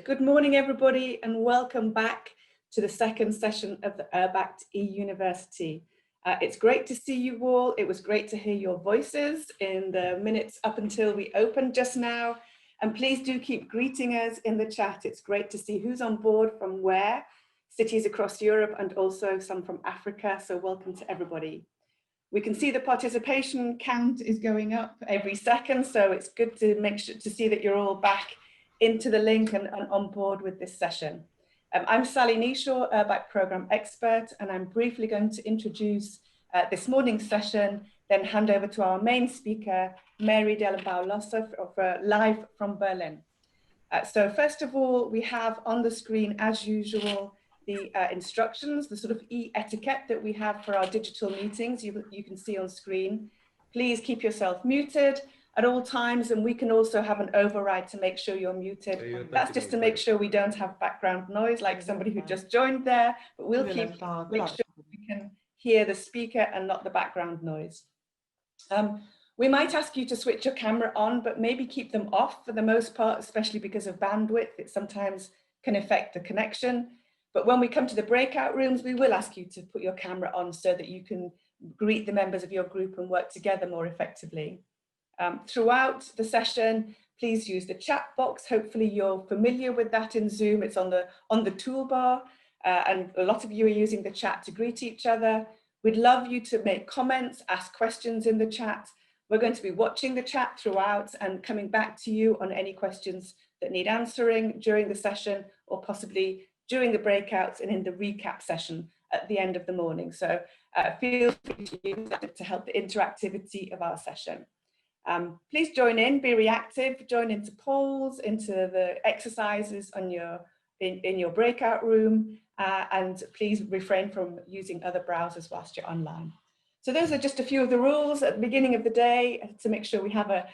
Good morning, everybody, and welcome back to the second session of the URBACT eUniversity. It's great to see you all. It was great to hear your voices in the minutes up until we opened just now. And please do keep greeting us in the chat. It's great to see who's on board from where, cities across Europe and also some from Africa. So welcome to everybody. We can see the participation count is going up every second. So it's good to make sure to see that you're all back into the link and on board with this session. I'm Sally Neeshaw, URBACT Programme Expert, and I'm briefly going to introduce this morning's session, then hand over to our main speaker, Mary Dellenbaugh-Losse, live from Berlin. So first of all, we have on the screen, as usual, the instructions, the sort of e-etiquette that we have for our digital meetings, you can see on screen. Please keep yourself muted at all times, and we can also have an override to make sure you're muted. That's just to make sure we don't have background noise like somebody who just joined there, but we'll make sure we can hear the speaker and not the background noise. We might ask you to switch your camera on, but maybe keep them off for the most part, especially because of bandwidth. It sometimes can affect the connection. But when we come to the breakout rooms, we will ask you to put your camera on so that you can greet the members of your group and work together more effectively. Throughout the session, please use the chat box. Hopefully you're familiar with that in Zoom. It's on the toolbar, and a lot of you are using the chat to greet each other. We'd love you to make comments, ask questions in the chat. We're going to be watching the chat throughout and coming back to you on any questions that need answering during the session or possibly during the breakouts and in the recap session at the end of the morning. So feel free to use that to help the interactivity of our session. Please join in, be reactive, join into polls, into the exercises on in your breakout room, and please refrain from using other browsers whilst you're online. So those are just a few of the rules at the beginning of the day to make sure we have a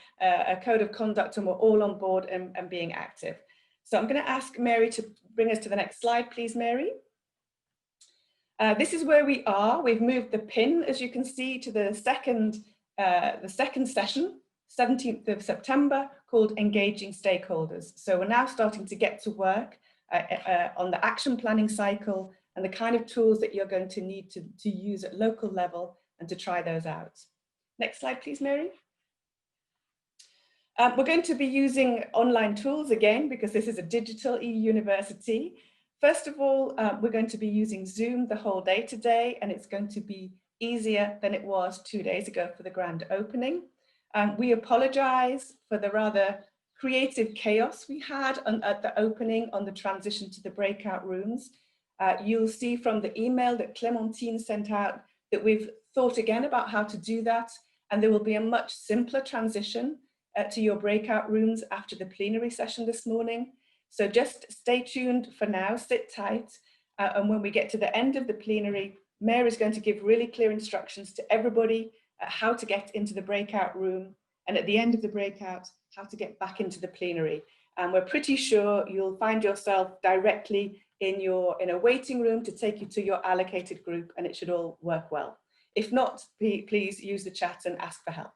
code of conduct and we're all on board and being active. So I'm going to ask Mary to bring us to the next slide, please, Mary. This is where we are. We've moved the pin, as you can see, to the second session, 17th of September, called Engaging Stakeholders. So we're now starting to get to work on the action planning cycle and the kind of tools that you're going to need to use at local level and to try those out. Next slide, please, Mary. We're going to be using online tools again, because this is a digital eUniversity. First of all, we're going to be using Zoom the whole day today, and it's going to be easier than it was 2 days ago for the grand opening. We apologize for the rather creative chaos we had at the opening on the transition to the breakout rooms. You'll see from the email that Clementine sent out that we've thought again about how to do that, and there will be a much simpler transition to your breakout rooms after the plenary session this morning. So just stay tuned for now, sit tight, and when we get to the end of the plenary, Mary is going to give really clear instructions to everybody how to get into the breakout room, and at the end of the breakout, how to get back into the plenary. And we're pretty sure you'll find yourself directly in a waiting room to take you to your allocated group, and it should all work well. If not, please use the chat and ask for help.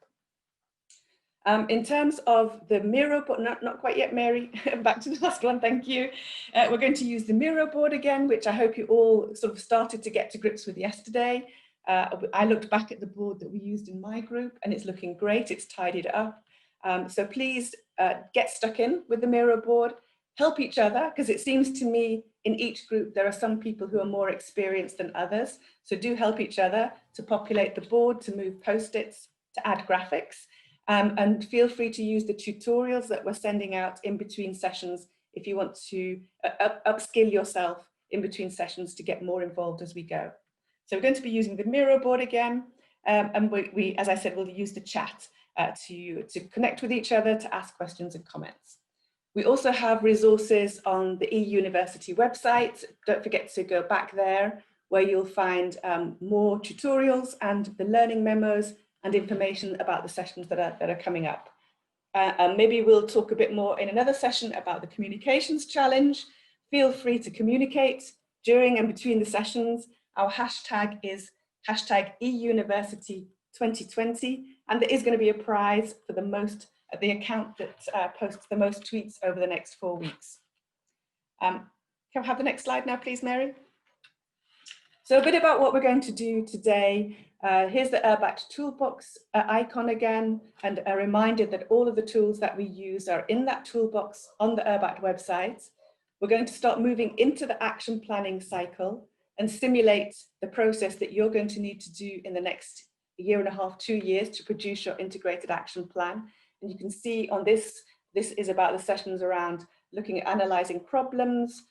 In terms of the Miro board, not quite yet, Mary, back to the last one, thank you. We're going to use the Miro board again, which I hope you all sort of started to get to grips with yesterday. I looked back at the board that we used in my group and it's looking great, it's tidied up. So please get stuck in with the Miro board, help each other, because it seems to me in each group there are some people who are more experienced than others. So do help each other to populate the board, to move post-its, to add graphics. And feel free to use the tutorials that we're sending out in between sessions if you want to upskill yourself in between sessions to get more involved as we go. So we're going to be using the Miro board again, and we, as I said, we'll use the chat to connect with each other, to ask questions and comments. We also have resources on the eUniversity website. Don't forget to go back there, where you'll find more tutorials and the learning memos and information about the sessions that are coming up. And maybe we'll talk a bit more in another session about the communications challenge. Feel free to communicate during and between the sessions. Our hashtag is #eUniversity2020, and there is going to be a prize for the account that posts the most tweets over the next 4 weeks. Can I have the next slide now, please, Mary? So a bit about what we're going to do today. Here's the URBACT toolbox icon again, and a reminder that all of the tools that we use are in that toolbox on the URBACT website. We're going to start moving into the action planning cycle and simulate the process that you're going to need to do in the next year and a half, 2 years to produce your integrated action plan. And you can see on this is about the sessions around looking at analysing problems,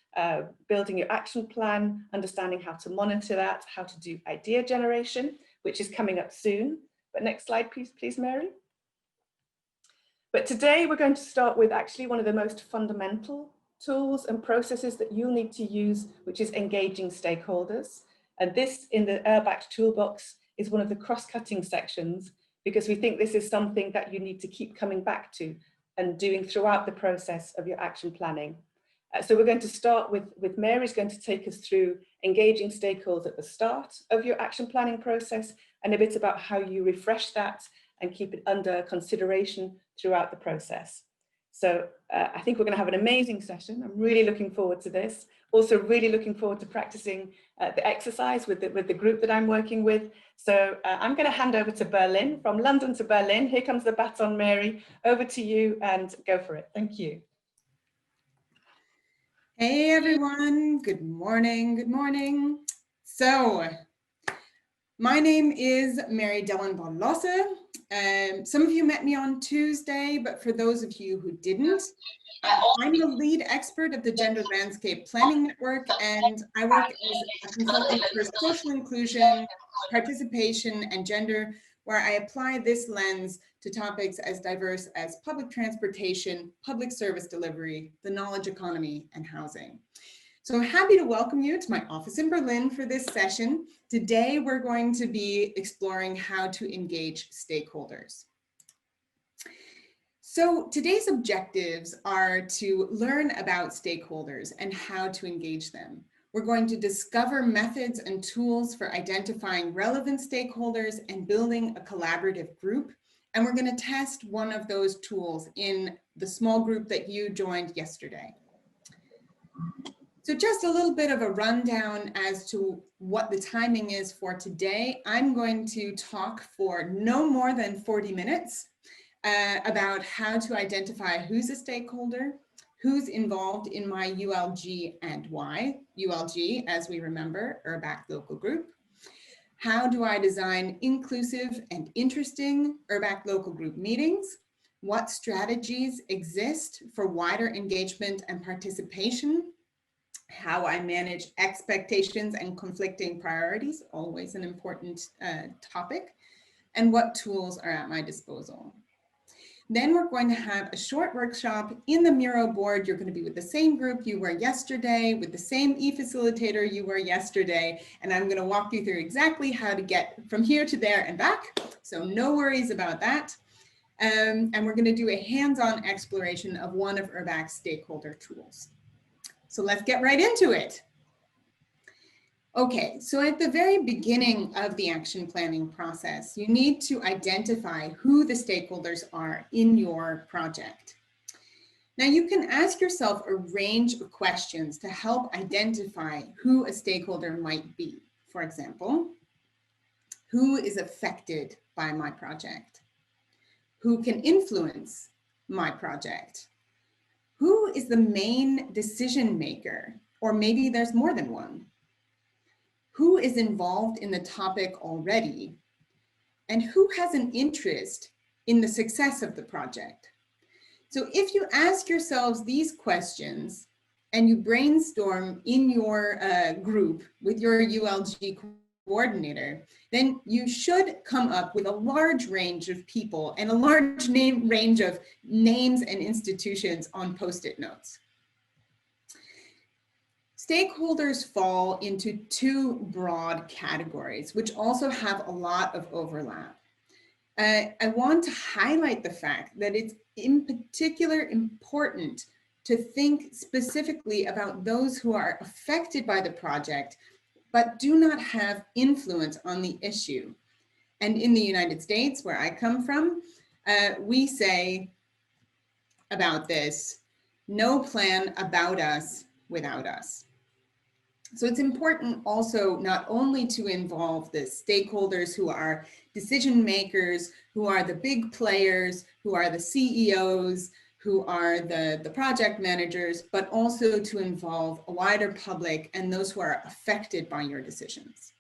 building your action plan, understanding how to monitor that, how to do idea generation, which is coming up soon. But next slide, please, Mary. But today we're going to start with actually one of the most fundamental tools and processes that you'll need to use, which is engaging stakeholders. And this in the URBACT toolbox is one of the cross-cutting sections, because we think this is something that you need to keep coming back to and doing throughout the process of your action planning. So we're going to start with Mary's going to take us through engaging stakeholders at the start of your action planning process, and a bit about how you refresh that and keep it under consideration throughout the process. So I think we're going to have an amazing session. I'm really looking forward to this. Also really looking forward to practicing the exercise with the group that I'm working with. So I'm going to hand over to Berlin, from London to Berlin. Here comes the baton, Mary. Over to you, and go for it. Thank you. Hey everyone, good morning, good morning. So, my name is Mary Dellenbaugh-Losse. Some of you met me on Tuesday, but for those of you who didn't, I'm the lead expert of the Gender Landscape Planning Network, and I work as a consultant for social inclusion, participation, and gender, where I apply this lens to topics as diverse as public transportation, public service delivery, the knowledge economy, and housing. So I'm happy to welcome you to my office in Berlin for this session. Today, we're going to be exploring how to engage stakeholders. So today's objectives are to learn about stakeholders and how to engage them. We're going to discover methods and tools for identifying relevant stakeholders and building a collaborative group. And we're going to test one of those tools in the small group that you joined yesterday. So just a little bit of a rundown as to what the timing is for today. I'm going to talk for no more than 40 minutes about how to identify who's a stakeholder, who's involved in my ULG and why. ULG, as we remember, URBACT Local Group. How do I design inclusive and interesting URBACT Local Group meetings? What strategies exist for wider engagement and participation? How I manage expectations and conflicting priorities, always an important topic, and what tools are at my disposal. Then we're going to have a short workshop in the Miro board. You're going to be with the same group you were yesterday, with the same e-facilitator you were yesterday, and I'm going to walk you through exactly how to get from here to there and back, so no worries about that. And we're going to do a hands-on exploration of one of URBACT's stakeholder tools. So let's get right into it. Okay, so at the very beginning of the action planning process, you need to identify who the stakeholders are in your project. Now you can ask yourself a range of questions to help identify who a stakeholder might be. For example, who is affected by my project? Who can influence my project? Who is the main decision maker? Or maybe there's more than one. Who is involved in the topic already? And who has an interest in the success of the project? So if you ask yourselves these questions and you brainstorm in your group with your ULG coordinator, then you should come up with a large range of people and a large range of names and institutions on Post-it notes. Stakeholders fall into two broad categories, which also have a lot of overlap. I want to highlight the fact that it's in particular important to think specifically about those who are affected by the project, but do not have influence on the issue. And in the United States, where I come from, we say about this, no plan about us, without us. So it's important also not only to involve the stakeholders who are decision makers, who are the big players, who are the CEOs, who are the project managers, but also to involve a wider public and those who are affected by your decisions.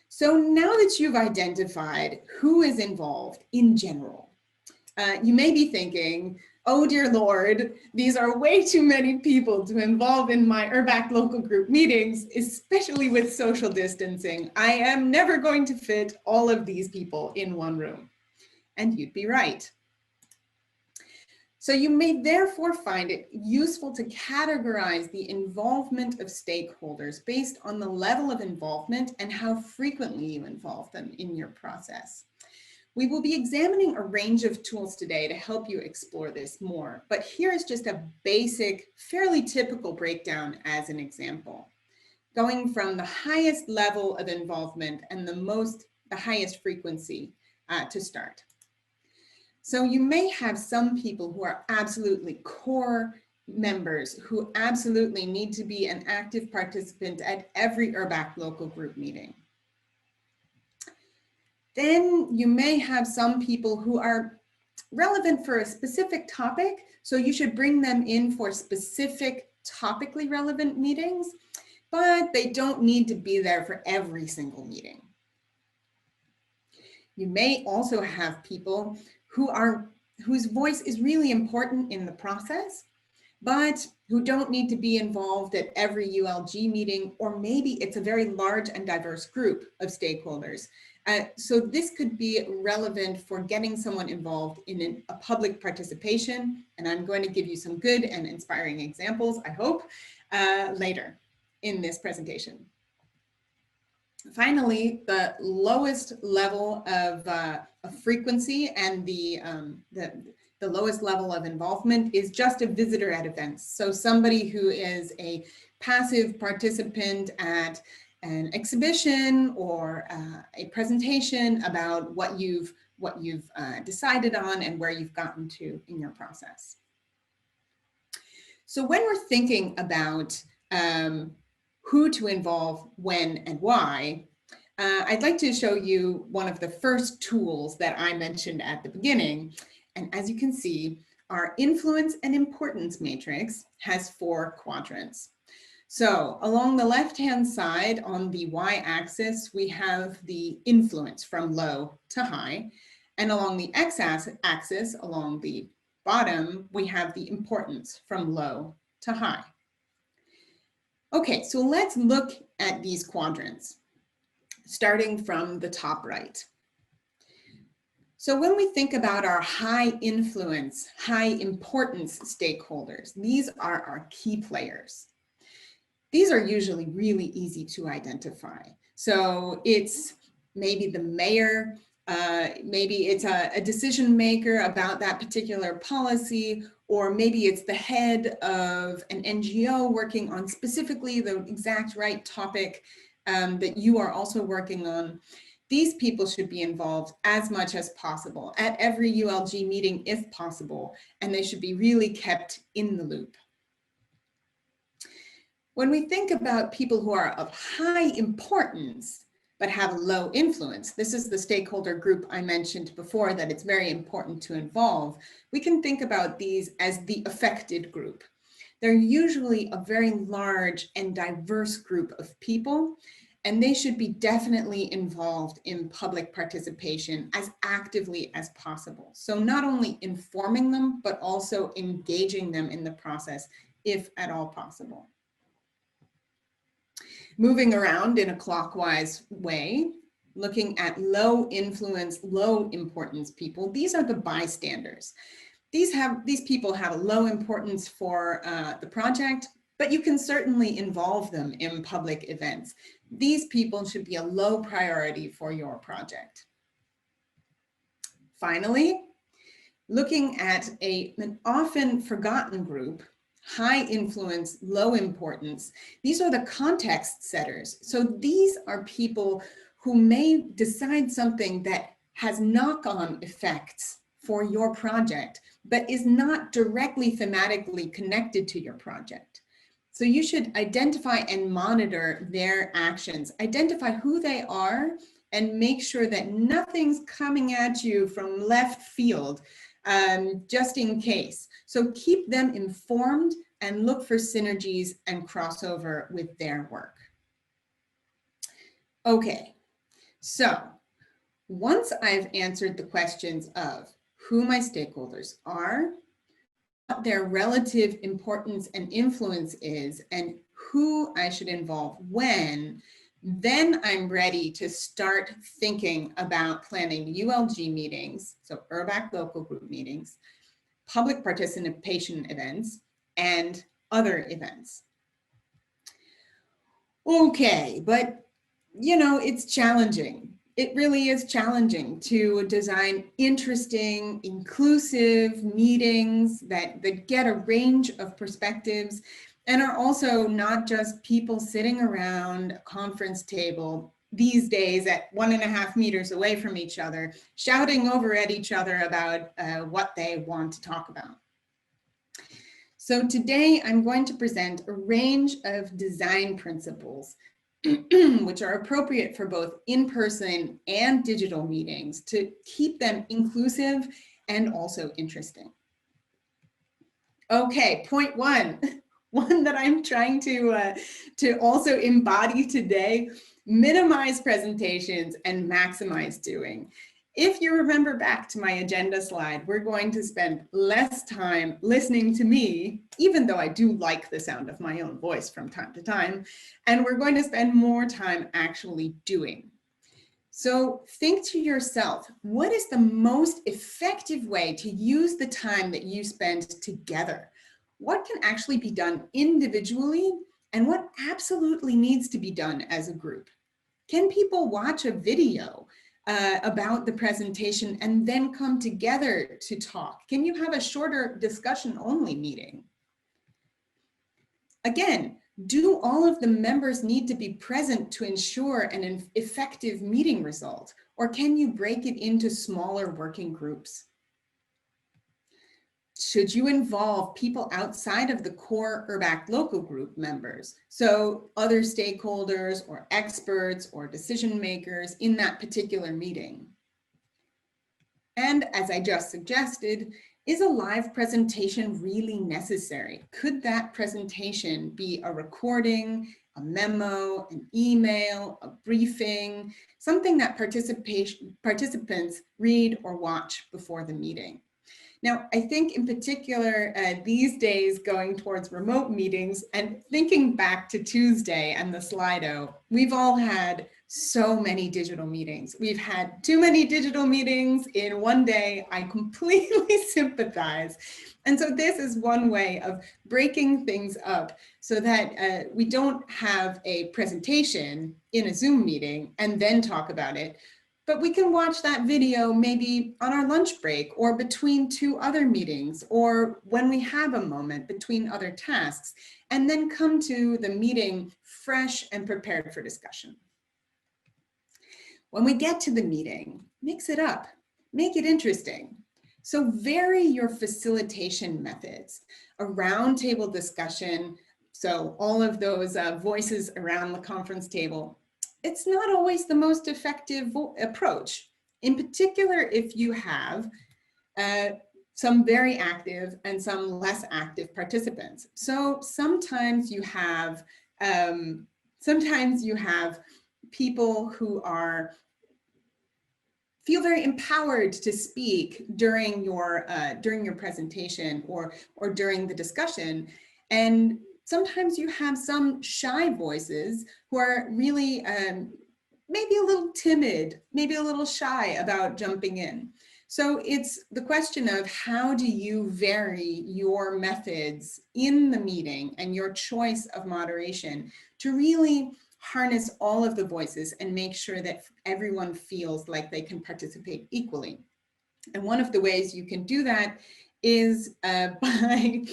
So now that you've identified who is involved in general, you may be thinking, oh dear Lord, these are way too many people to involve in my URBACT local group meetings, especially with social distancing. I am never going to fit all of these people in one room. And you'd be right. So you may therefore find it useful to categorize the involvement of stakeholders based on the level of involvement and how frequently you involve them in your process. We will be examining a range of tools today to help you explore this more, but here is just a basic, fairly typical breakdown as an example, going from the highest level of involvement and the highest frequency to start. So you may have some people who are absolutely core members who absolutely need to be an active participant at every URBACT local group meeting. Then you may have some people who are relevant for a specific topic, so you should bring them in for specific topically relevant meetings, but they don't need to be there for every single meeting. You may also have people whose voice is really important in the process, but who don't need to be involved at every ULG meeting, or maybe it's a very large and diverse group of stakeholders. So this could be relevant for getting someone involved in a public participation, and I'm going to give you some good and inspiring examples, I hope, later in this presentation. Finally, the lowest level of frequency and the lowest level of involvement is just a visitor at events. So somebody who is a passive participant at an exhibition or a presentation about what you've decided on and where you've gotten to in your process. So when we're thinking about who to involve, when, and why, I'd like to show you one of the first tools that I mentioned at the beginning. And as you can see, our influence and importance matrix has 4 quadrants. So along the left-hand side on the y-axis, we have the influence from low to high. And along the x-axis, along the bottom, we have the importance from low to high. Okay, so let's look at these quadrants, starting from the top right. So when we think about our high influence, high importance stakeholders, these are our key players. These are usually really easy to identify. So it's maybe the mayor, maybe it's a decision maker about that particular policy, or maybe it's the head of an NGO working on specifically the exact right topic that you are also working on. These people should be involved as much as possible at every ULG meeting if possible, and they should be really kept in the loop. When we think about people who are of high importance, but have low influence, this is the stakeholder group I mentioned before that it's very important to involve, we can think about these as the affected group. They're usually a very large and diverse group of people, and they should be definitely involved in public participation as actively as possible. So not only informing them, but also engaging them in the process, if at all possible. Moving around in a clockwise way, looking at low influence, low importance people, these are the bystanders. These people have a low importance for the project, but you can certainly involve them in public events. These people should be a low priority for your project. Finally, looking at an often forgotten group, high influence, low importance, these are the context setters. So these are people who may decide something that has knock-on effects for your project, but is not directly thematically connected to your project. So you should identify and monitor their actions, identify who they are, and make sure that nothing's coming at you from left field, just in case. So keep them informed and look for synergies and crossover with their work. Okay, so once I've answered the questions of who my stakeholders are, what their relative importance and influence is, and who I should involve when, then I'm ready to start thinking about planning ULG meetings, so URBACT Local Group meetings, public participation events, and other events. Okay, but you know, it's challenging. It really is challenging to design interesting, inclusive meetings that get a range of perspectives and are also not just people sitting around a conference table these days at 1.5 meters away from each other, shouting over at each other about what they want to talk about. So today I'm going to present a range of design principles which are appropriate for both in-person and digital meetings to keep them inclusive and also interesting. Okay, point one that I'm trying to also embody today: minimize presentations and maximize doing. If you remember back to my agenda slide, we're going to spend less time listening to me, even though I do like the sound of my own voice from time to time, and we're going to spend more time actually doing. So think to yourself, what is the most effective way to use the time that you spend together? What can actually be done individually, and what absolutely needs to be done as a group? Can people watch a video about the presentation and then come together to talk? Can you have a shorter discussion only meeting? Again, do all of the members need to be present to ensure an effective meeting result, or can you break it into smaller working groups? Should you involve people outside of the core URBACT Local Group members, so other stakeholders or experts or decision makers in that particular meeting? And as I just suggested, is a live presentation really necessary? Could that presentation be a recording, a memo, an email, a briefing, something that participants read or watch before the meeting? Now, I think in particular, these days going towards remote meetings and thinking back to Tuesday and the Slido, we've all had so many digital meetings. We've had too many digital meetings in one day. I completely sympathize. And so this is one way of breaking things up so that we don't have a presentation in a Zoom meeting and then talk about it. But we can watch that video maybe on our lunch break or between two other meetings or when we have a moment between other tasks, and then come to the meeting fresh and prepared for discussion. When we get to the meeting, mix it up, make it interesting. So vary your facilitation methods. A roundtable discussion, so all of those voices around the conference table, it's not always the most effective approach. In particular, if you have some very active and some less active participants. So sometimes you have people who feel very empowered to speak during your presentation or during the discussion, and sometimes you have some shy voices who are really maybe a little timid, maybe a little shy about jumping in. So it's the question of how do you vary your methods in the meeting and your choice of moderation to really harness all of the voices and make sure that everyone feels like they can participate equally. And one of the ways you can do that is by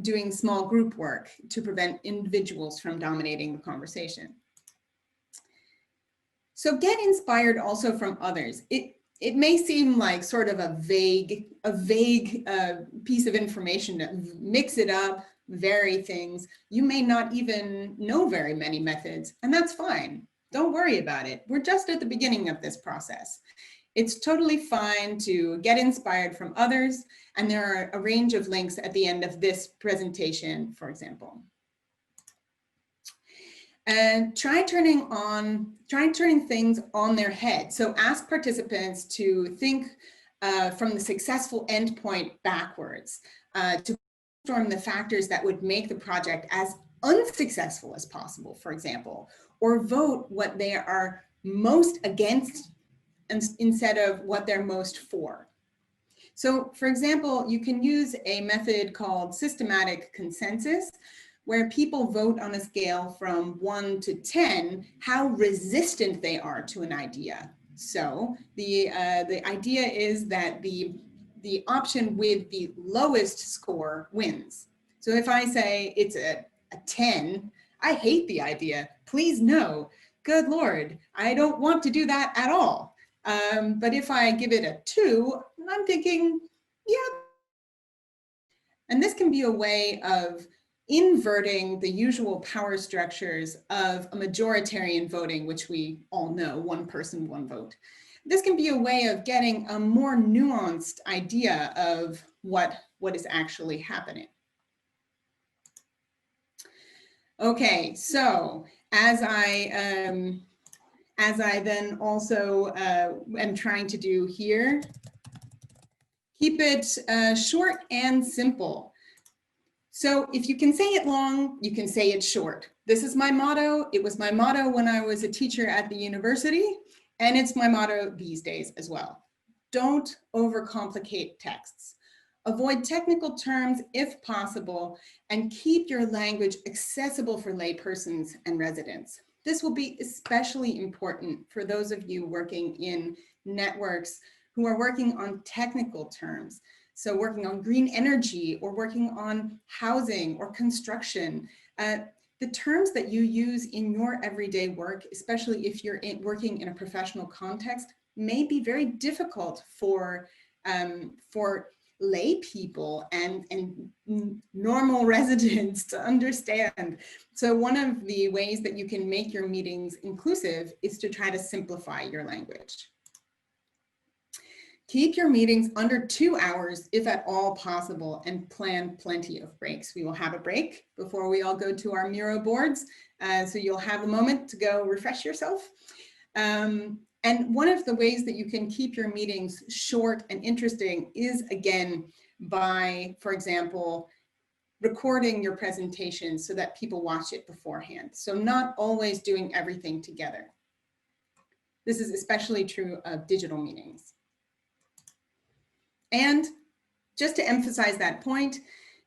doing small group work to prevent individuals from dominating the conversation. So get inspired also from others. it may seem like sort of a vague piece of information to mix it up, vary things. You may not even know very many methods, and that's fine. Don't worry about it. We're just at the beginning of this process. It's totally fine to get inspired from others, and there are a range of links at the end of this presentation, for example. And try turning things on their head. So ask participants to think from the successful endpoint backwards, to brainstorm the factors that would make the project as unsuccessful as possible, for example, or vote what they are most against instead of what they're most for. So for example, you can use a method called systematic consensus, where people vote on a scale from 1 to 10, how resistant they are to an idea. So the idea is that the option with the lowest score wins. So if I say it's a 10, I hate the idea, please no, good Lord, I don't want to do that at all. But if I give it a 2, I'm thinking, yeah. And this can be a way of inverting the usual power structures of a majoritarian voting, which we all know, one person, one vote. This can be a way of getting a more nuanced idea of what is actually happening. Okay, so as I then also am trying to do here, keep it short and simple. So if you can say it long, you can say it short. This is my motto. It was my motto when I was a teacher at the university, and it's my motto these days as well. Don't overcomplicate texts. Avoid technical terms if possible, and keep your language accessible for laypersons and residents. This will be especially important for those of you working in networks who are working on technical terms. So working on green energy or working on housing or construction. The terms that you use in your everyday work, especially if you're working in a professional context, may be very difficult for lay people and normal residents to understand. So one of the ways that you can make your meetings inclusive is to try to simplify your language. Keep your meetings under 2 hours if at all possible, and plan plenty of breaks. We will have a break before we all go to our Miro boards. So you'll have a moment to go refresh yourself. And one of the ways that you can keep your meetings short and interesting is, again, by, for example, recording your presentation so that people watch it beforehand. So not always doing everything together. This is especially true of digital meetings. And just to emphasize that point,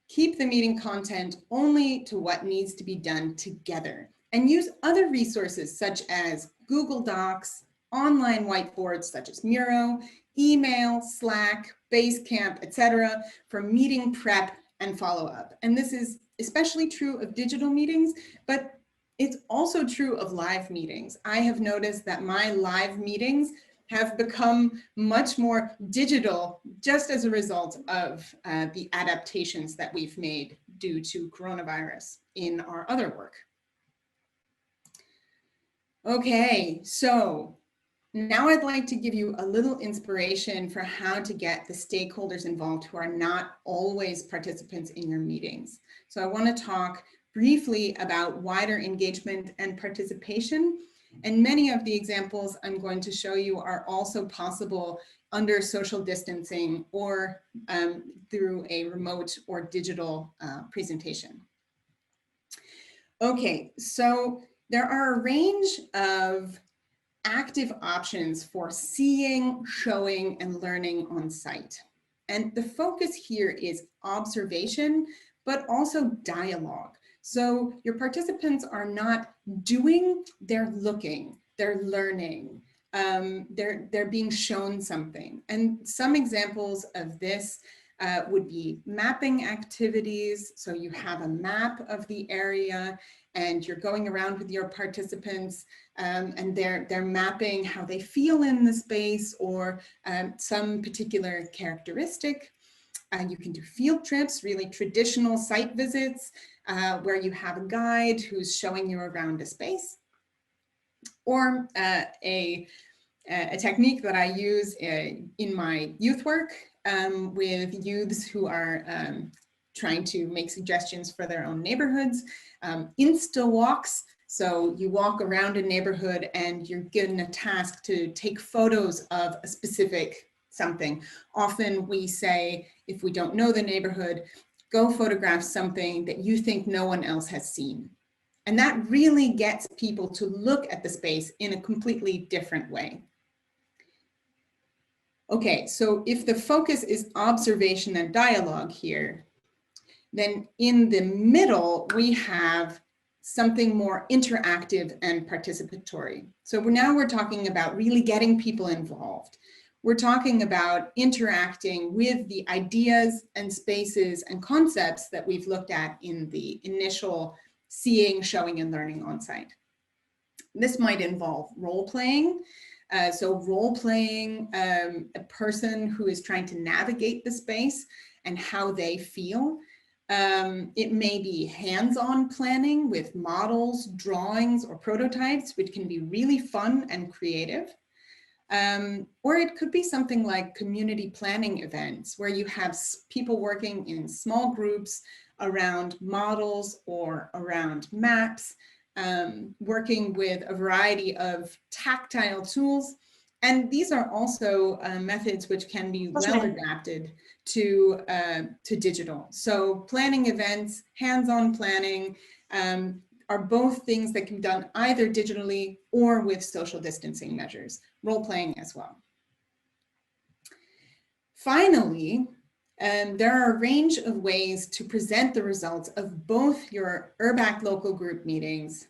keep the meeting content only to what needs to be done together, and use other resources such as Google Docs, online whiteboards such as Miro, email, Slack, Basecamp, etc. for meeting prep and follow-up. And this is especially true of digital meetings, but it's also true of live meetings. I have noticed that my live meetings have become much more digital just as a result of the adaptations that we've made due to coronavirus in our other work. Okay, so now I'd like to give you a little inspiration for how to get the stakeholders involved who are not always participants in your meetings. So I want to talk briefly about wider engagement and participation. And many of the examples I'm going to show you are also possible under social distancing or through a remote or digital presentation. Okay, so there are a range of active options for seeing, showing, and learning on site. And the focus here is observation, but also dialogue. So your participants are not doing, they're looking, they're learning, they're being shown something. And some examples of this would be mapping activities. So you have a map of the area and you're going around with your participants and they're mapping how they feel in the space or some particular characteristic. You can do field trips, really traditional site visits, where you have a guide who's showing you around a space. Or a technique that I use in my youth work with youths who are trying to make suggestions for their own neighborhoods. Insta walks, so you walk around a neighborhood and you're given a task to take photos of a specific something. Often we say, if we don't know the neighborhood, go photograph something that you think no one else has seen. And that really gets people to look at the space in a completely different way. Okay, so if the focus is observation and dialogue here, then in the middle, we have something more interactive and participatory. So now we're talking about really getting people involved. We're talking about interacting with the ideas and spaces and concepts that we've looked at in the initial seeing, showing, and learning on site. This might involve role playing. So role playing a person who is trying to navigate the space and how they feel. It may be hands-on planning with models, drawings, or prototypes, which can be really fun and creative. Or it could be something like community planning events where you have people working in small groups around models or around maps, working with a variety of tactile tools. And these are also methods which can be well adapted to digital. So planning events, hands-on planning, are both things that can be done either digitally or with social distancing measures, role playing as well. Finally, there are a range of ways to present the results of both your URBACT local group meetings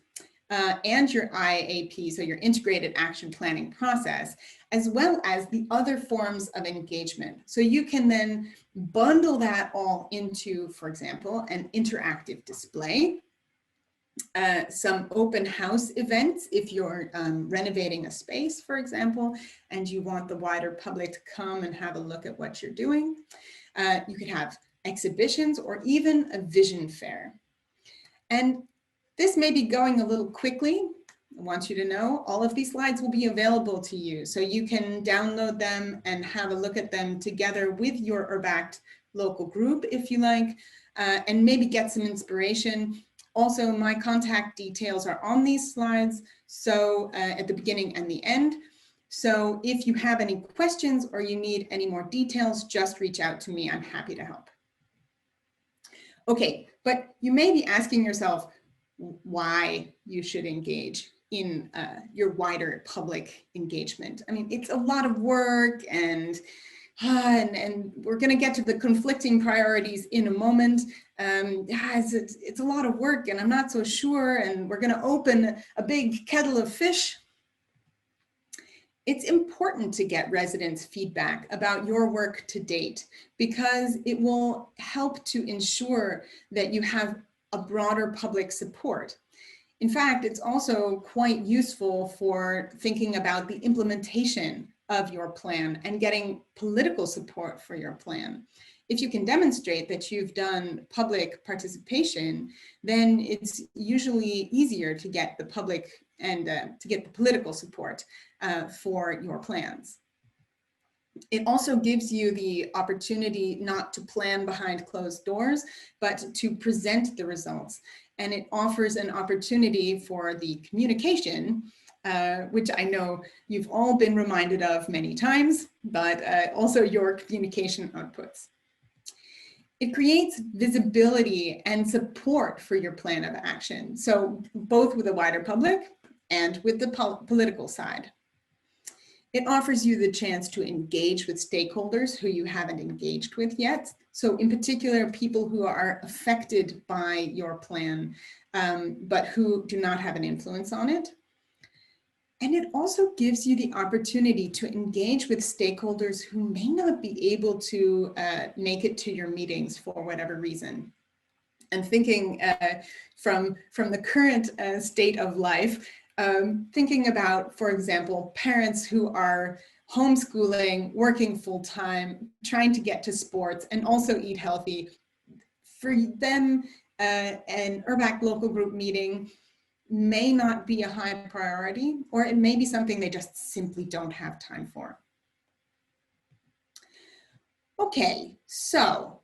and your IAP, so your integrated action planning process, as well as the other forms of engagement. So you can then bundle that all into, for example, an interactive display, some open house events if you're renovating a space, for example, and you want the wider public to come and have a look at what you're doing. You could have exhibitions or even a vision fair. And this may be going a little quickly. I want you to know all of these slides will be available to you, so you can download them and have a look at them together with your URBACT local group if you like, and maybe get some inspiration. Also, my contact details are on these slides, so at the beginning and the end. So if you have any questions or you need any more details, just reach out to me. I'm happy to help. Okay, but you may be asking yourself why you should engage in your wider public engagement. I mean, it's a lot of work and we're going to get to the conflicting priorities in a moment. It's a lot of work and I'm not so sure, and we're going to open a big kettle of fish. It's important to get residents' feedback about your work to date because it will help to ensure that you have a broader public support. In fact, it's also quite useful for thinking about the implementation of your plan and getting political support for your plan. If you can demonstrate that you've done public participation, then it's usually easier to get the public and to get the political support for your plans. It also gives you the opportunity not to plan behind closed doors, but to present the results. And it offers an opportunity for the communication, which I know you've all been reminded of many times, but also your communication outputs. It creates visibility and support for your plan of action. So both with the wider public and with the political side. It offers you the chance to engage with stakeholders who you haven't engaged with yet. So in particular, people who are affected by your plan, but who do not have an influence on it. And it also gives you the opportunity to engage with stakeholders who may not be able to make it to your meetings for whatever reason. And thinking from the current state of life, thinking about, for example, parents who are homeschooling, working full-time, trying to get to sports and also eat healthy. For them, an URBACT local group meeting may not be a high priority, or it may be something they just simply don't have time for. Okay, so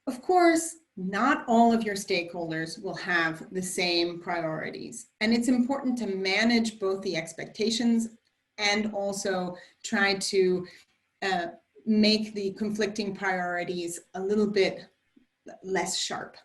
of course, not all of your stakeholders will have the same priorities, and it's important to manage both the expectations and also try to make the conflicting priorities a little bit less sharp.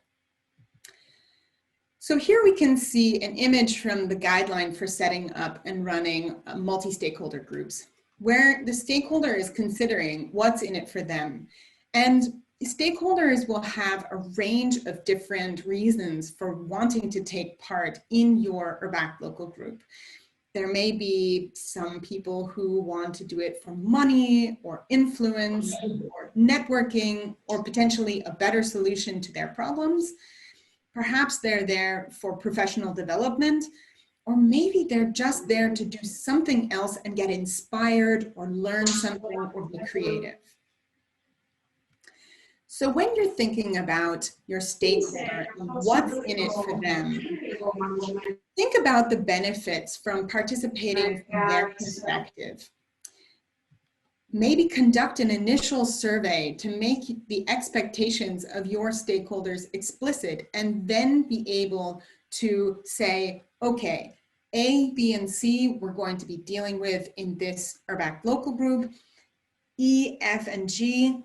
So here we can see an image from the guideline for setting up and running multi-stakeholder groups, where the stakeholder is considering what's in it for them. And stakeholders will have a range of different reasons for wanting to take part in your URBACT local group. There may be some people who want to do it for money or influence or networking or potentially a better solution to their problems. Perhaps they're there for professional development, or maybe they're just there to do something else and get inspired or learn something or be creative. So when you're thinking about your stakeholder and what's in it for them, think about the benefits from participating from their perspective. Maybe conduct an initial survey to make the expectations of your stakeholders explicit, and then be able to say, okay, A, B, and C, we're going to be dealing with in this URBACT local group. E, F, and G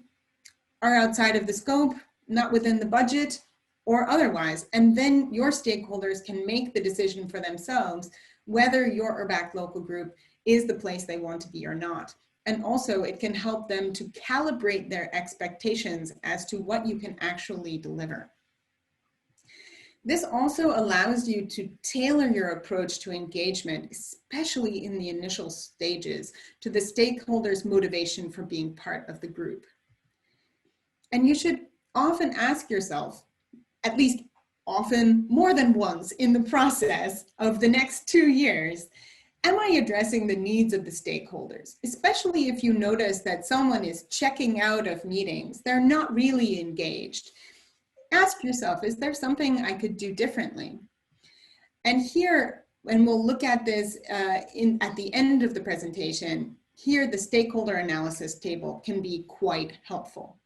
are outside of the scope, not within the budget, or otherwise. And then your stakeholders can make the decision for themselves whether your URBACT local group is the place they want to be or not. And also it can help them to calibrate their expectations as to what you can actually deliver. This also allows you to tailor your approach to engagement, especially in the initial stages, to the stakeholders' motivation for being part of the group. And you should often ask yourself, at least often more than once in the process of the next 2 years, am I addressing the needs of the stakeholders? Especially if you notice that someone is checking out of meetings, they're not really engaged. Ask yourself, is there something I could do differently? And here, and we'll look at this at the end of the presentation, here the stakeholder analysis table can be quite helpful.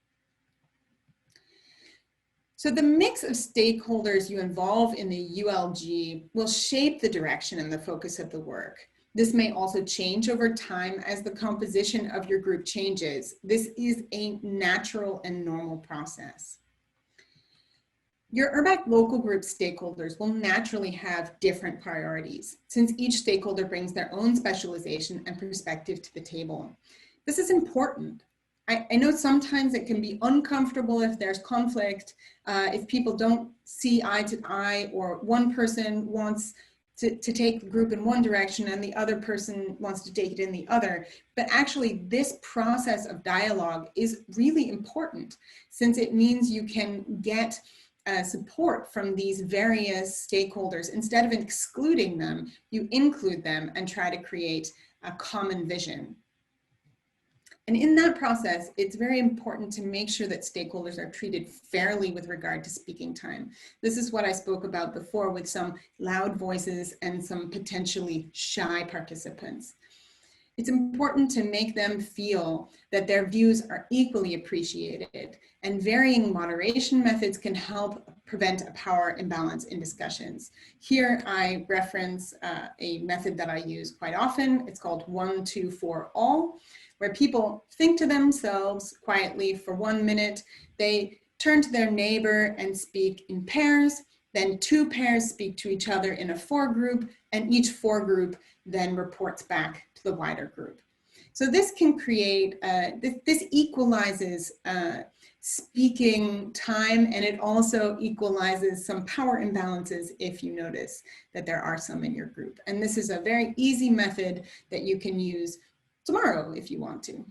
So the mix of stakeholders you involve in the ULG will shape the direction and the focus of the work. This may also change over time as the composition of your group changes. This is a natural and normal process. Your URBACT local group stakeholders will naturally have different priorities, since each stakeholder brings their own specialization and perspective to the table. This is important. I know sometimes it can be uncomfortable if there's conflict, if people don't see eye to eye, or one person wants to take the group in one direction and the other person wants to take it in the other. But actually this process of dialogue is really important, since it means you can get support from these various stakeholders. Instead of excluding them, you include them and try to create a common vision. And in that process, it's very important to make sure that stakeholders are treated fairly with regard to speaking time. This is what I spoke about before with some loud voices and some potentially shy participants. It's important to make them feel that their views are equally appreciated, and varying moderation methods can help prevent a power imbalance in discussions. Here I reference a method that I use quite often. It's called 1, 2, 4, all, where people think to themselves quietly for 1 minute. They turn to their neighbor and speak in pairs. Then 2 pairs speak to each other in a foregroup, and each foregroup then reports back to the wider group. So this can create, this equalizes speaking time, and it also equalizes some power imbalances if you notice that there are some in your group. And this is a very easy method that you can use tomorrow if you want to.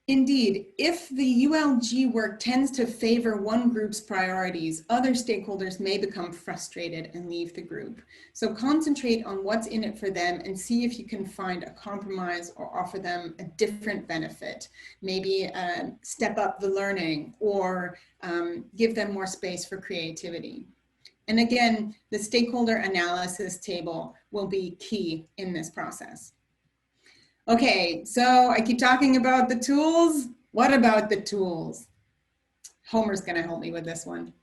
Indeed, if the ULG work tends to favor one group's priorities, other stakeholders may become frustrated and leave the group. So concentrate on what's in it for them and see if you can find a compromise or offer them a different benefit. Maybe step up the learning or give them more space for creativity. And again, the stakeholder analysis table will be key in this process. Okay, so I keep talking about the tools. What about the tools? Homer's gonna help me with this one.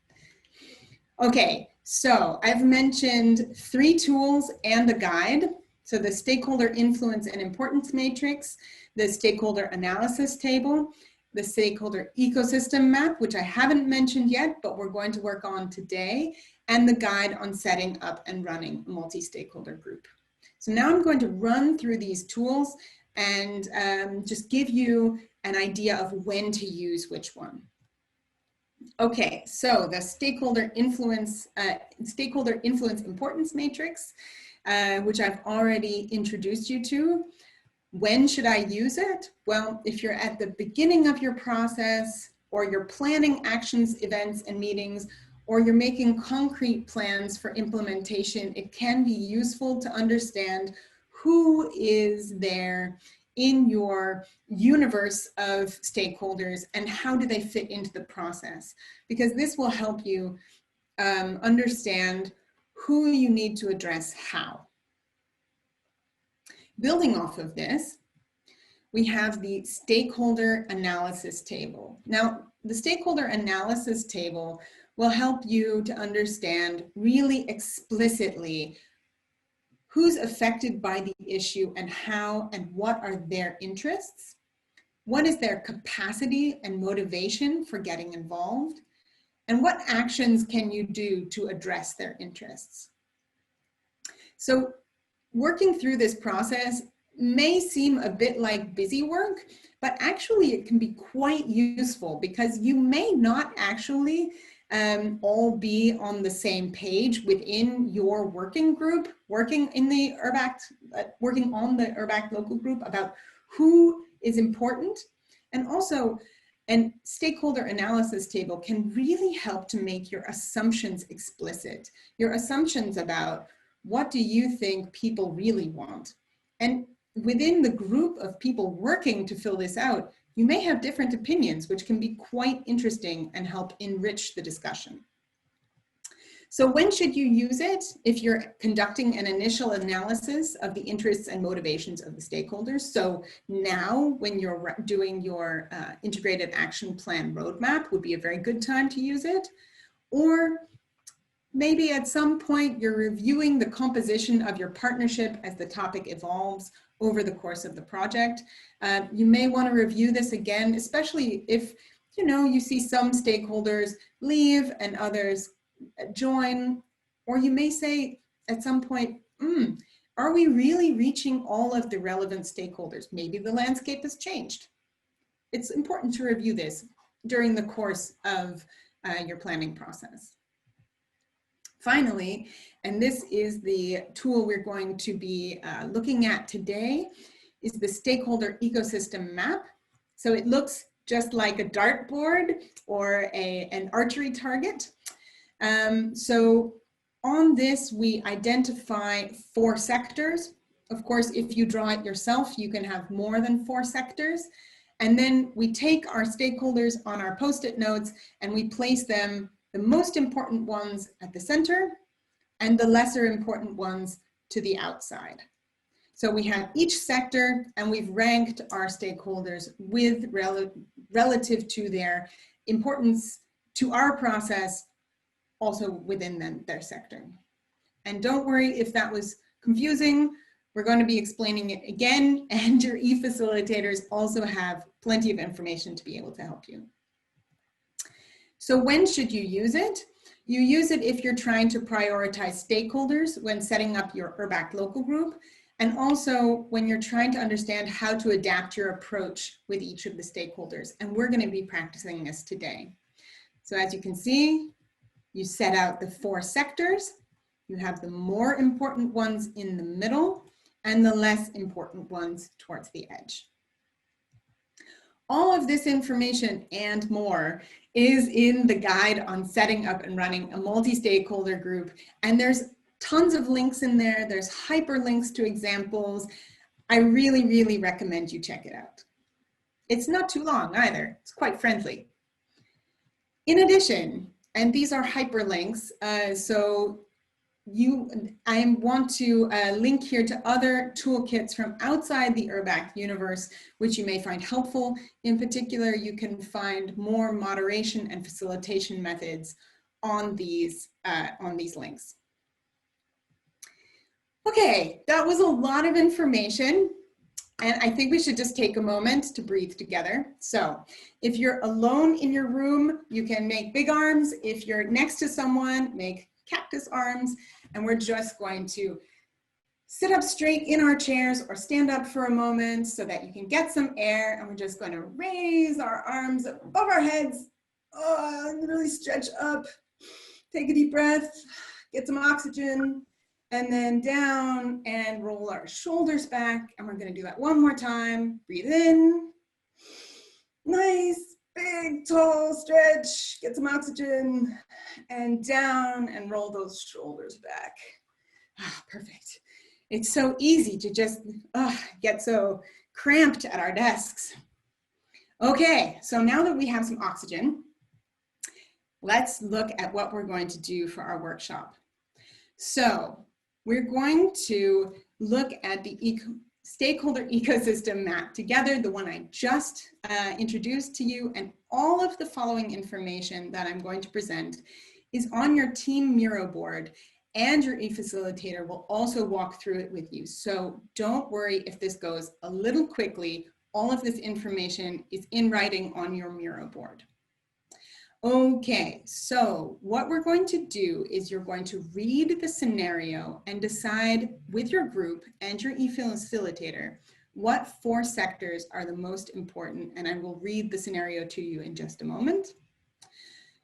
Okay, so I've mentioned 3 tools and a guide. So the stakeholder influence and importance matrix, the stakeholder analysis table, the stakeholder ecosystem map, which I haven't mentioned yet, but we're going to work on today, and the guide on setting up and running a multi-stakeholder group. So now I'm going to run through these tools and just give you an idea of when to use which one. Okay, so the stakeholder influence importance matrix, which I've already introduced you to. When should I use it? Well, if you're at the beginning of your process, or you're planning actions, events, and meetings, or you're making concrete plans for implementation, it can be useful to understand who is there in your universe of stakeholders and how do they fit into the process, because this will help you understand who you need to address how. Building off of this, we have the stakeholder analysis table. Now, the stakeholder analysis table will help you to understand really explicitly who's affected by the issue and how and what are their interests, what is their capacity and motivation for getting involved, and what actions can you do to address their interests. So working through this process may seem a bit like busy work, but actually it can be quite useful because you may not actually all be on the same page within your working group, working on the URBACT Local Group about who is important. And also, a stakeholder analysis table can really help to make your assumptions explicit, your assumptions about what do you think people really want. And within the group of people working to fill this out, you may have different opinions, which can be quite interesting and help enrich the discussion. So when should you use it? If you're conducting an initial analysis of the interests and motivations of the stakeholders. So now when you're doing your integrated action plan roadmap would be a very good time to use it. Or maybe at some point you're reviewing the composition of your partnership as the topic evolves over the course of the project. You may want to review this again, especially if you see some stakeholders leave and others join, or you may say at some point, are we really reaching all of the relevant stakeholders? Maybe the landscape has changed. It's important to review this during the course of your planning process. Finally, and this is the tool we're going to be looking at today, is the stakeholder ecosystem map. So it looks just like a dartboard or an archery target. So on this, we identify 4 sectors. Of course, if you draw it yourself, you can have more than 4 sectors. And then we take our stakeholders on our Post-it notes and we place them, the most important ones at the center and the lesser important ones to the outside. So we have each sector and we've ranked our stakeholders with relative to their importance to our process, also within their sector. And don't worry if that was confusing, we're going to be explaining it again, and your e-facilitators also have plenty of information to be able to help you. So when should you use it? You use it if you're trying to prioritize stakeholders when setting up your URBACT Local Group. and also when you're trying to understand how to adapt your approach with each of the stakeholders. And we're going to be practicing this today. So as you can see, you set out the 4 sectors. You have the more important ones in the middle and the less important ones towards the edge. All of this information and more is in the guide on setting up and running a multi-stakeholder group. And there's tons of links in there. There's hyperlinks to examples. I really, really recommend you check it out. It's not too long either. It's quite friendly. In addition, and these are hyperlinks, I want to link here to other toolkits from outside the URBACT universe, which you may find helpful. In particular, you can find more moderation and facilitation methods on these links. Okay, that was a lot of information. And I think we should just take a moment to breathe together. So if you're alone in your room, you can make big arms. If you're next to someone, make cactus arms. And we're just going to sit up straight in our chairs or stand up for a moment so that you can get some air. And we're just going to raise our arms above our heads. Oh, really stretch up. Take a deep breath, get some oxygen. And then down and roll our shoulders back. And we're going to do that one more time. Breathe in. Nice, big, tall stretch. Get some oxygen. And down and roll those shoulders back. Ah, perfect. It's so easy to just get so cramped at our desks. Okay, so now that we have some oxygen, let's look at what we're going to do for our workshop. So we're going to look at the stakeholder ecosystem map together, the one I just introduced to you, and all of the following information that I'm going to present is on your team Miro board, and your e-facilitator will also walk through it with you. So don't worry if this goes a little quickly. All of this information is in writing on your Miro board. Okay, so what we're going to do is you're going to read the scenario and decide with your group and your e-facilitator what 4 sectors are the most important, and I will read the scenario to you in just a moment.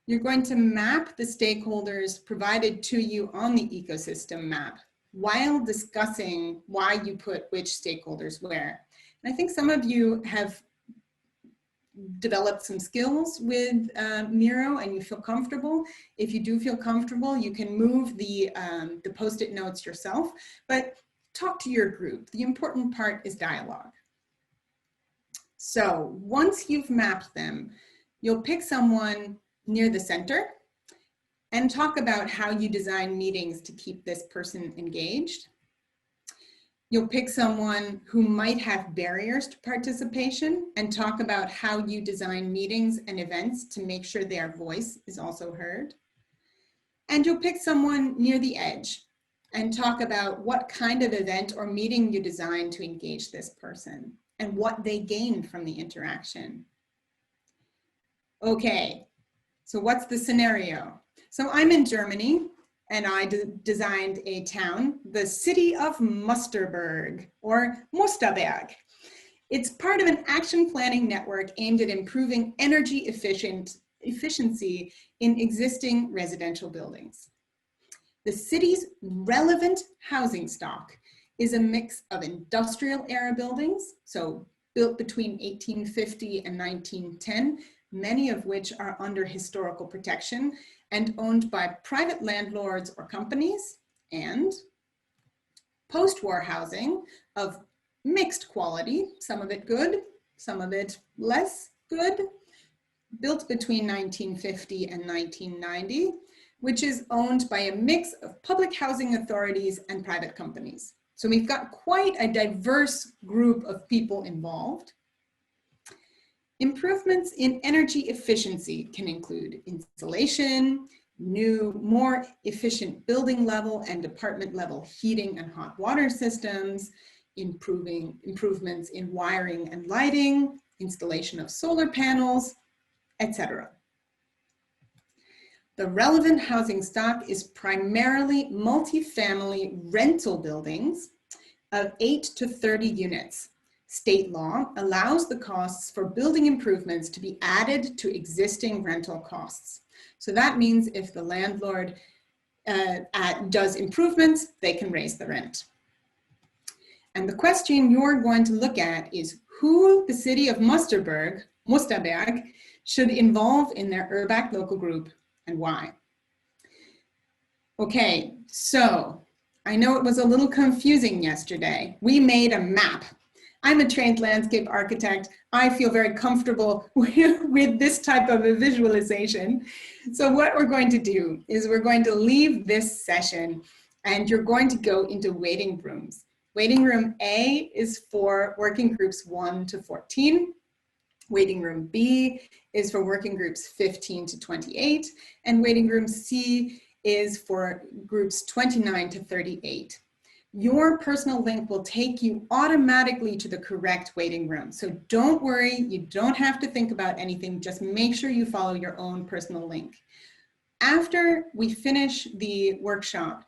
You're going to map the stakeholders provided to you on the ecosystem map while discussing why you put which stakeholders where. And I think some of you have developed some skills with Miro and you feel comfortable. If you do feel comfortable, you can move the Post-it notes yourself, but talk to your group. The important part is dialogue. So once you've mapped them, you'll pick someone near the center and talk about how you design meetings to keep this person engaged. You'll pick someone who might have barriers to participation and talk about how you design meetings and events to make sure their voice is also heard. And you'll pick someone near the edge and talk about what kind of event or meeting you design to engage this person and what they gain from the interaction. Okay, so what's the scenario? So I'm in Germany, and I designed a town, the city of Musterberg, or Musterberg. It's part of an action planning network aimed at improving energy efficiency in existing residential buildings. The city's relevant housing stock is a mix of industrial era buildings, so built between 1850 and 1910, many of which are under historical protection and owned by private landlords or companies, and post-war housing of mixed quality, some of it good, some of it less good, built between 1950 and 1990, which is owned by a mix of public housing authorities and private companies. So we've got quite a diverse group of people involved. Improvements in energy efficiency can include insulation, new, more efficient building level and apartment level heating and hot water systems, improvements in wiring and lighting, installation of solar panels, etc. The relevant housing stock is primarily multifamily rental buildings of 8 to 30 units. State law allows the costs for building improvements to be added to existing rental costs. So that means if the landlord does improvements, they can raise the rent. And the question you're going to look at is who the city of Musterberg should involve in their URBACT local group and why. Okay, so I know it was a little confusing yesterday. We made a map. I'm a trained landscape architect. I feel very comfortable with this type of a visualization. So what we're going to do is we're going to leave this session and you're going to go into waiting rooms. Waiting room A is for working groups 1 to 14. Waiting room B is for working groups 15 to 28. And waiting room C is for groups 29 to 38. Your personal link will take you automatically to the correct waiting room. So don't worry, you don't have to think about anything, just make sure you follow your own personal link. After we finish the workshop,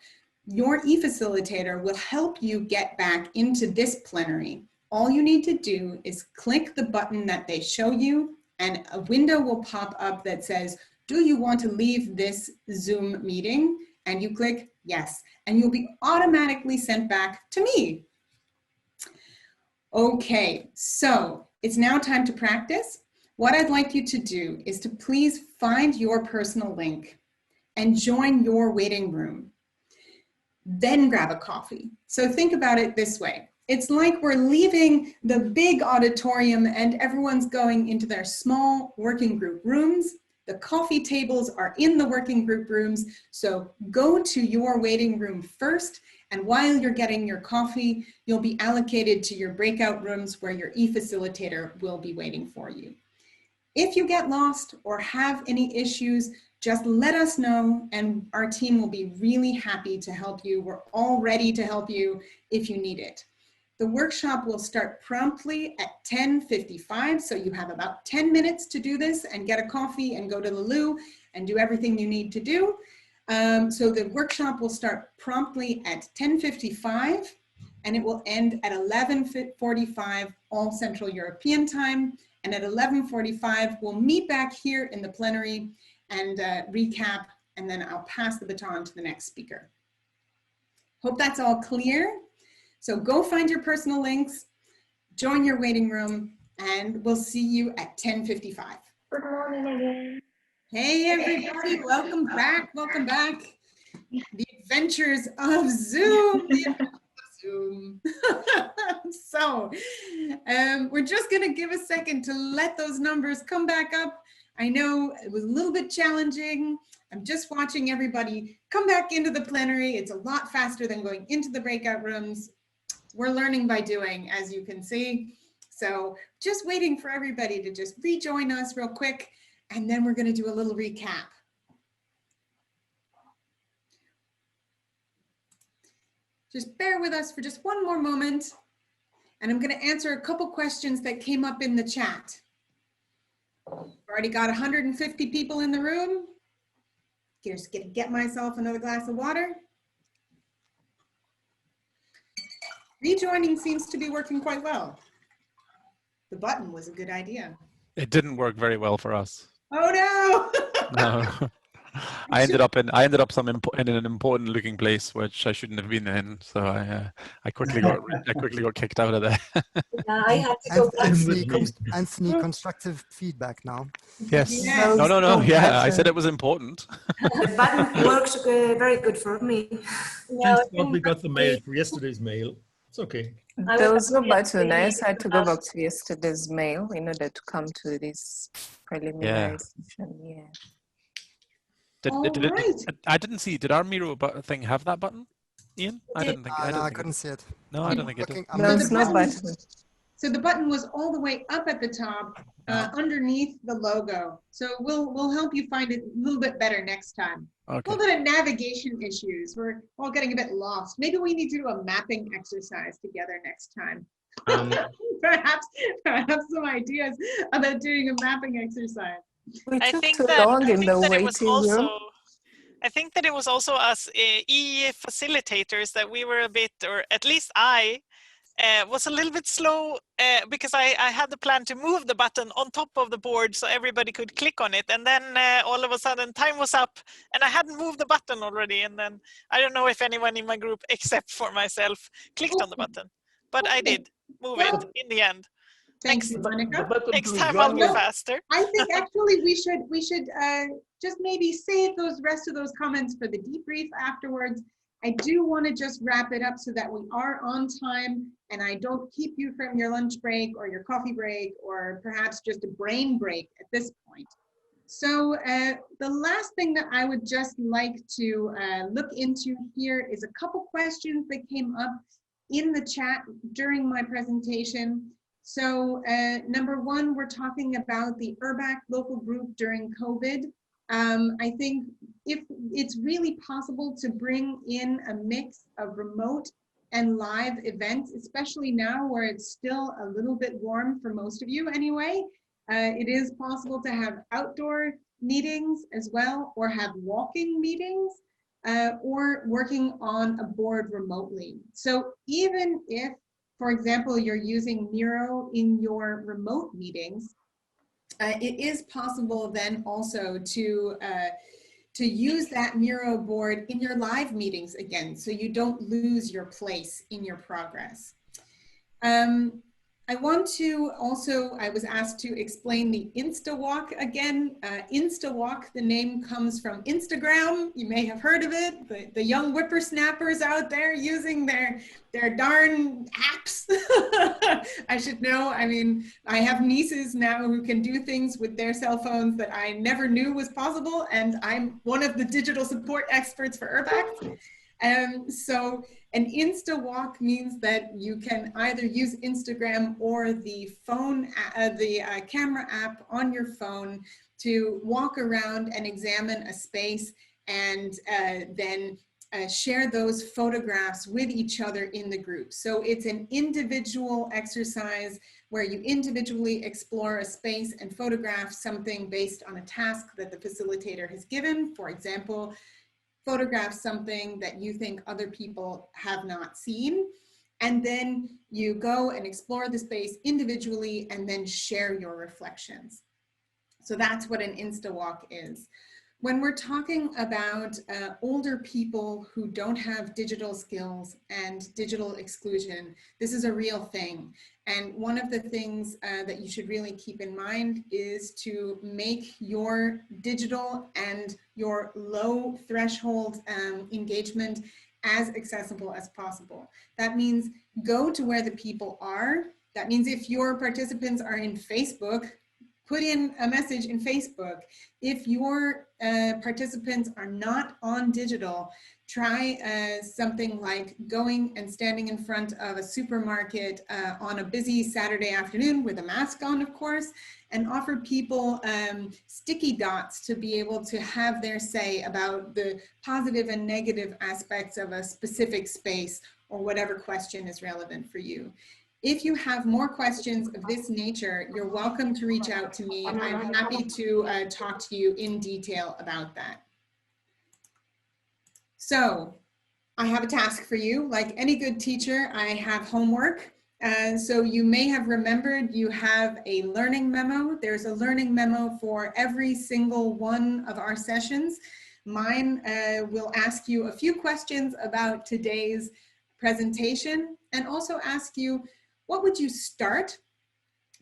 your e-facilitator will help you get back into this plenary. All you need to do is click the button that they show you and a window will pop up that says, do you want to leave this Zoom meeting? And you click yes, and you'll be automatically sent back to me. Okay, so it's now time to practice. What I'd like you to do is to please find your personal link and join your waiting room. Then grab a coffee. So think about it this way. It's like we're leaving the big auditorium and everyone's going into their small working group rooms. The coffee tables are in the working group rooms, so go to your waiting room first, and while you're getting your coffee, you'll be allocated to your breakout rooms where your e-facilitator will be waiting for you. If you get lost or have any issues, just let us know and our team will be really happy to help you. We're all ready to help you if you need it. The workshop will start promptly at 10:55, so you have about 10 minutes to do this and get a coffee and go to the loo and do everything you need to do. So the workshop will start promptly at 10:55 and it will end at 11:45 all Central European time. And at 11:45, we'll meet back here in the plenary and recap, and then I'll pass the baton to the next speaker. Hope that's all clear. So go find your personal links, join your waiting room, and we'll see you at 10:55. Good morning again. Hey everybody, welcome back, welcome back. The adventures of Zoom. So we're just gonna give a second to let those numbers come back up. I know it was a little bit challenging. I'm just watching everybody come back into the plenary. It's a lot faster than going into the breakout rooms. We're learning by doing, as you can see. So just waiting for everybody to just rejoin us real quick, and then we're going to do a little recap. Just bear with us for just one more moment, and I'm going to answer a couple questions that came up in the chat. I've already got 150 people in the room. Just gonna get myself another glass of water. Rejoining seems to be working quite well. The button was a good idea. It didn't work very well for us. Oh no! No. I ended up in an important looking place which I shouldn't have been in, so I quickly got kicked out of there. I had to go back. Anthony, constructive feedback now. Yes. Yes. No. Yeah, I said it was important. The button works very good for me. Thanks God we got the mail for yesterday's mail. It's okay. There was no button. I also had to go back to yesterday's mail in order to come to this preliminary session. Yeah. I didn't see. Did our Miro thing have that button, Ian? I didn't think. I couldn't see it. No, I don't think it did. No, it's not button. So the button was all the way up at the top, underneath the logo. So we'll help you find it a little bit better next time. Okay. A little bit of navigation issues. We're all getting a bit lost. Maybe we need to do a mapping exercise together next time. Perhaps some ideas about doing a mapping exercise. We took too long in the waiting room. I think that it was also us e-facilitators that we were a bit, or at least I was a little bit slow because I had the plan to move the button on top of the board so everybody could click on it. And then all of a sudden time was up and I hadn't moved the button already. And then I don't know if anyone in my group, except for myself, clicked on the button, but I did move it in the end. Thank you, Monica. Next time I'll be faster. I think actually we should just maybe save those rest of those comments for the debrief afterwards. I do want to just wrap it up so that we are on time and I don't keep you from your lunch break or your coffee break or perhaps just a brain break at this point. So the last thing that I would just like to look into here is a couple questions that came up in the chat during my presentation. So number one, we're talking about the URBACT Local Group during COVID. I think if it's really possible to bring in a mix of remote and live events, especially now where it's still a little bit warm for most of you anyway, it is possible to have outdoor meetings as well, or have walking meetings, or working on a board remotely. So even if, for example, you're using Miro in your remote meetings, it is possible then also to use that Miro board in your live meetings again, so you don't lose your place in your progress. I want to also, I was asked to explain the InstaWalk again. InstaWalk, the name comes from Instagram. You may have heard of it. The young whippersnappers out there using their darn apps. I should know. I mean, I have nieces now who can do things with their cell phones that I never knew was possible. And I'm one of the digital support experts for URBACT. So an InstaWalk means that you can either use Instagram or the phone, camera app on your phone to walk around and examine a space and then share those photographs with each other in the group. So it's an individual exercise where you individually explore a space and photograph something based on a task that the facilitator has given. For example, photograph something that you think other people have not seen, and then you go and explore the space individually and then share your reflections. So that's what an InstaWalk is. When we're talking about older people who don't have digital skills and digital exclusion, this is a real thing. And one of the things that you should really keep in mind is to make your digital and your low threshold engagement as accessible as possible. That means go to where the people are. That means if your participants are in Facebook, put in a message in Facebook. If your participants are not on digital, try something like going and standing in front of a supermarket on a busy Saturday afternoon with a mask on, of course, and offer people sticky dots to be able to have their say about the positive and negative aspects of a specific space or whatever question is relevant for you. If you have more questions of this nature, you're welcome to reach out to me. I'm happy to talk to you in detail about that. So I have a task for you. Like any good teacher, I have homework. So you may have remembered you have a learning memo. There's a learning memo for every single one of our sessions. Mine will ask you a few questions about today's presentation and also ask you, what would you start?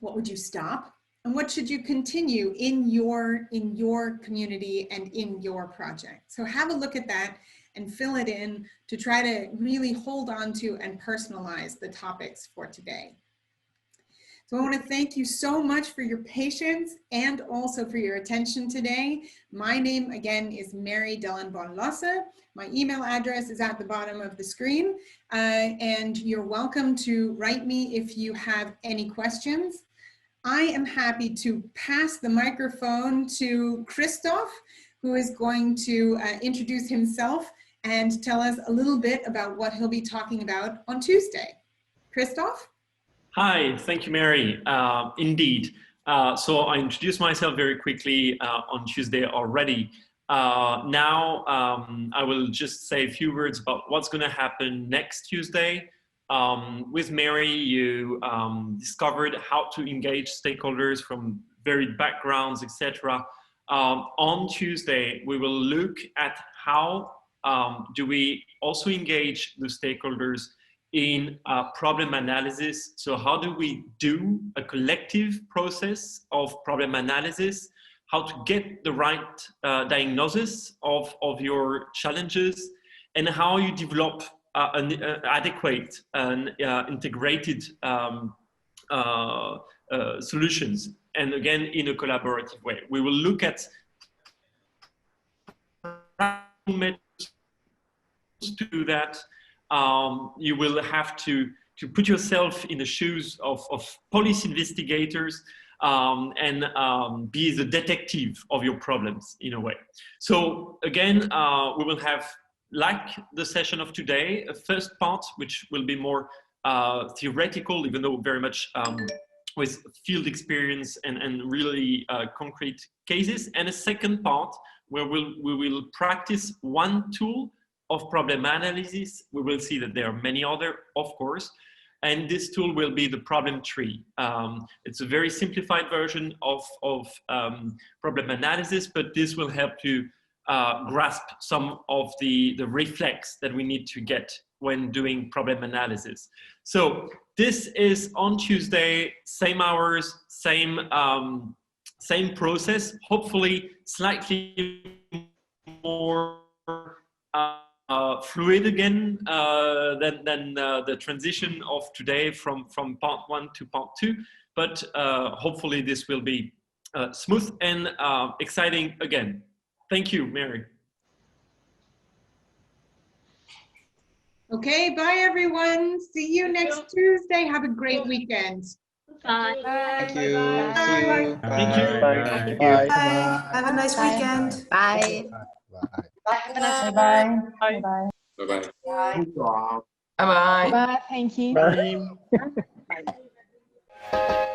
What would you stop? And what should you continue in your community and in your project? So have a look at that and fill it in to try to really hold on to and personalize the topics for today. So I want to thank you so much for your patience and also for your attention today. My name again is Mary Dellenbaugh-Losse. My email address is at the bottom of the screen, and you're welcome to write me if you have any questions. I am happy to pass the microphone to Christoph, who is going to introduce himself and tell us a little bit about what he'll be talking about on Tuesday. Christoph? Hi, thank you, Mary. Indeed. So I introduced myself very quickly on Tuesday already. Now, I will just say a few words about what's going to happen next Tuesday. With Mary, you discovered how to engage stakeholders from varied backgrounds, etc. On Tuesday, we will look at how do we also engage the stakeholders in problem analysis. So how do we do a collective process of problem analysis, how to get the right diagnosis of your challenges, and how you develop an adequate and integrated solutions, and again in a collaborative way. We will look at methods to do that. You will have to put yourself in the shoes of police investigators and be the detective of your problems in a way. So again, we will have, like the session of today, a first part which will be more theoretical, even though very much with field experience and really concrete cases, and a second part where we will practice one tool of problem analysis. We will see that there are many other, of course, and this tool will be the problem tree. It's a very simplified version of problem analysis, but this will help you grasp some of the reflex that we need to get when doing problem analysis. So this is on Tuesday, same hours, same process, hopefully slightly more fluid again than the transition of today from part 1 to part 2, but hopefully this will be smooth and exciting again. Thank you, Mary. Okay, bye everyone. See you next Tuesday. Have a great weekend. Bye. Thank you. Bye. See you. Thank you. Bye. Bye. Have a nice weekend. Bye. Bye. Bye. Bye. Bye. Bye. Bye-bye. Bye. Thank you. Bye.